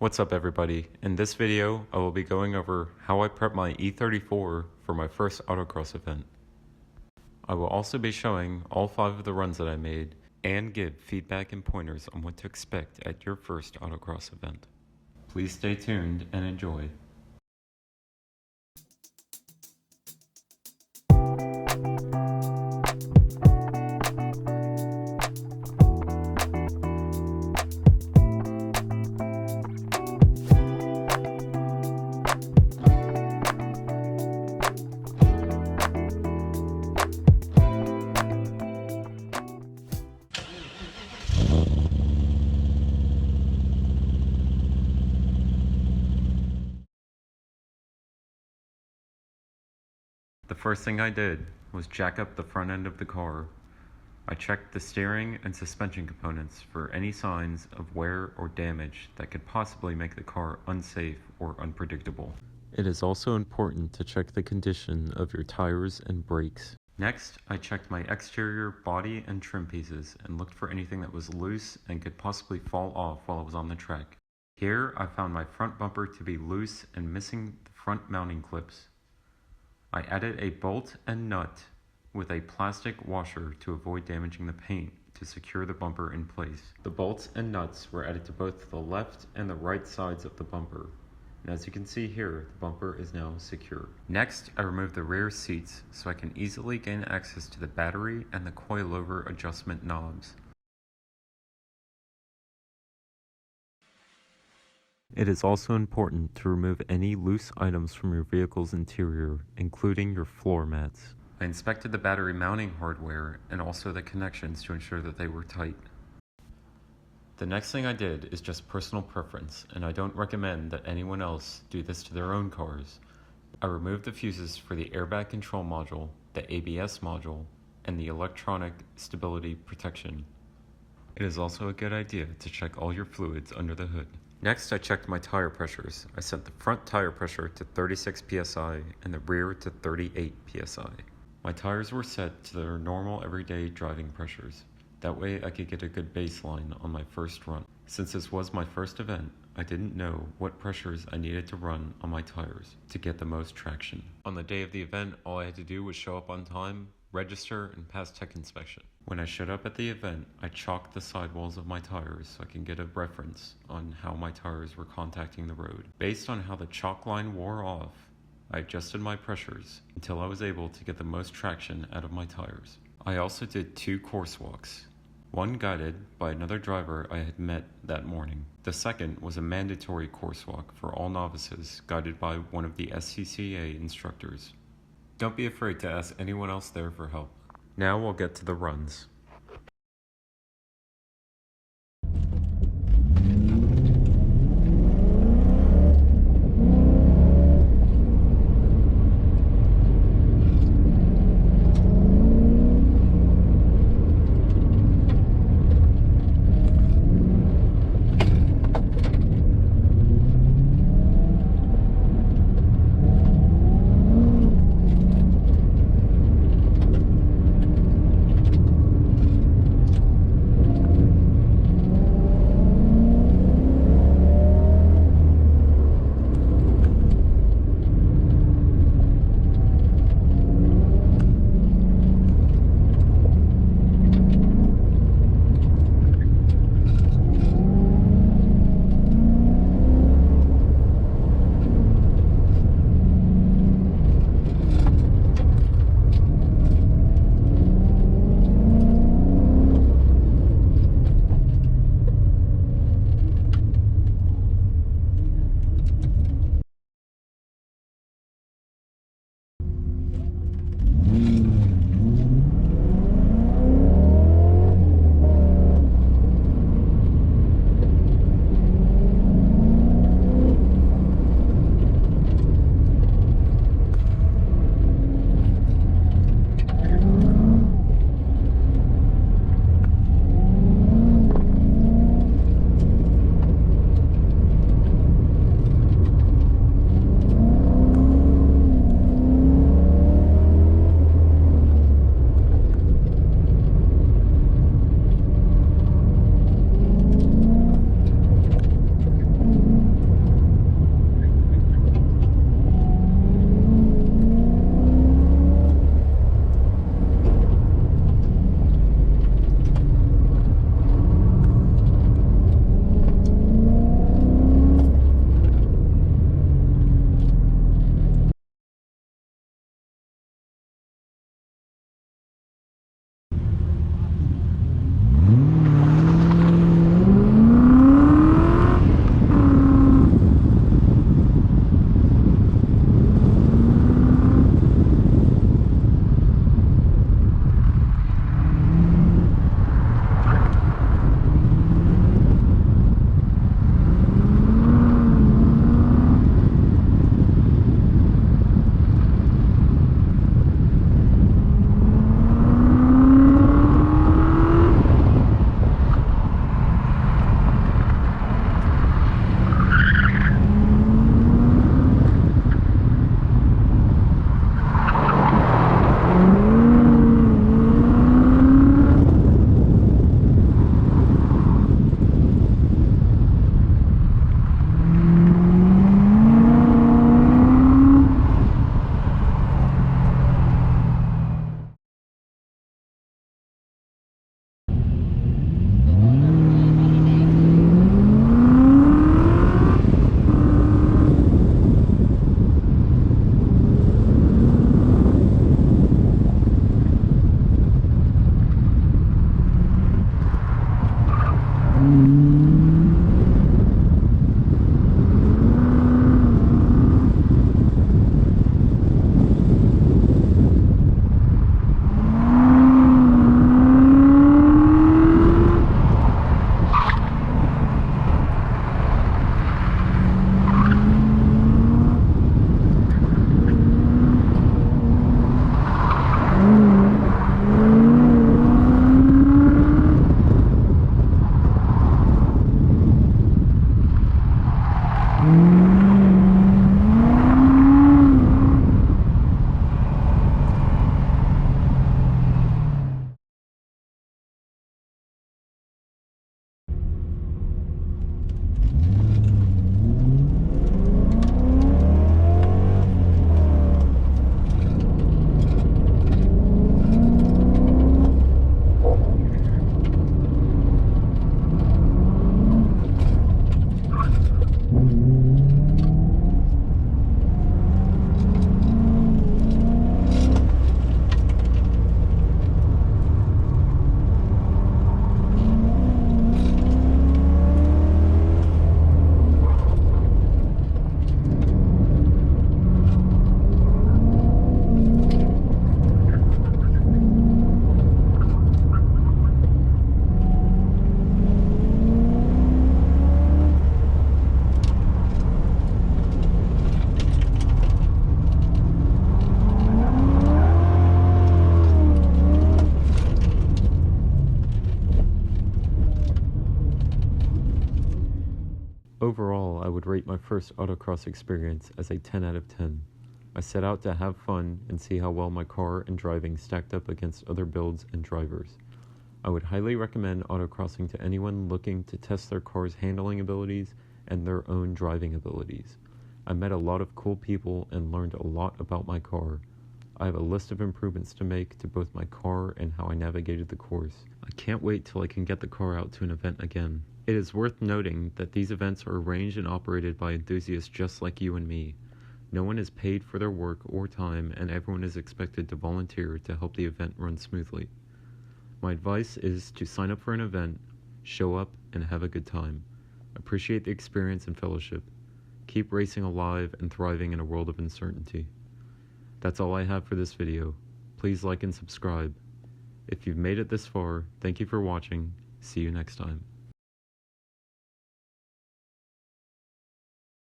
What's up everybody? In this video, I will be going over how I prep my E34 for my first autocross event. I will also be showing all 5 of the runs that I made and give feedback and pointers on what to expect at your first autocross event. Please stay tuned and enjoy. The first thing I did was jack up the front end of the car. I checked the steering and suspension components for any signs of wear or damage that could possibly make the car unsafe or unpredictable. It is also important to check the condition of your tires and brakes. Next, I checked my exterior body and trim pieces and looked for anything that was loose and could possibly fall off while I was on the track. Here, I found my front bumper to be loose and missing the front mounting clips. I added a bolt and nut with a plastic washer to avoid damaging the paint to secure the bumper in place. The bolts and nuts were added to both the left and the right sides of the bumper. And as you can see here, the bumper is now secure. Next, I removed the rear seats so I can easily gain access to the battery and the coilover adjustment knobs. It is also important to remove any loose items from your vehicle's interior, including your floor mats. I inspected the battery mounting hardware and also the connections to ensure that they were tight. The next thing I did is just personal preference, and I don't recommend that anyone else do this to their own cars. I removed the fuses for the airbag control module, the ABS module, and the electronic stability protection. It is also a good idea to check all your fluids under the hood. Next, I checked my tire pressures. I set the front tire pressure to 36 psi and the rear to 38 psi. My tires were set to their normal everyday driving pressures. That way I could get a good baseline on my first run. Since this was my first event, I didn't know what pressures I needed to run on my tires to get the most traction. On the day of the event, all I had to do was show up on time, register, and pass tech inspection. When I showed up at the event, I chalked the sidewalls of my tires so I can get a reference on how my tires were contacting the road. Based on how the chalk line wore off, I adjusted my pressures until I was able to get the most traction out of my tires. I also did 2 course walks. One guided by another driver I had met that morning. The second was a mandatory course walk for all novices, guided by one of the SCCA instructors. Don't be afraid to ask anyone else there for help. Now we'll get to the runs. Overall, I would rate my first autocross experience as a 10 out of 10. I set out to have fun and see how well my car and driving stacked up against other builds and drivers. I would highly recommend autocrossing to anyone looking to test their car's handling abilities and their own driving abilities. I met a lot of cool people and learned a lot about my car. I have a list of improvements to make to both my car and how I navigated the course. I can't wait till I can get the car out to an event again. It is worth noting that these events are arranged and operated by enthusiasts just like you and me. No one is paid for their work or time, and everyone is expected to volunteer to help the event run smoothly. My advice is to sign up for an event, show up, and have a good time. Appreciate the experience and fellowship. Keep racing alive and thriving in a world of uncertainty. That's all I have for this video. Please like and subscribe. If you've made it this far, thank you for watching. See you next time.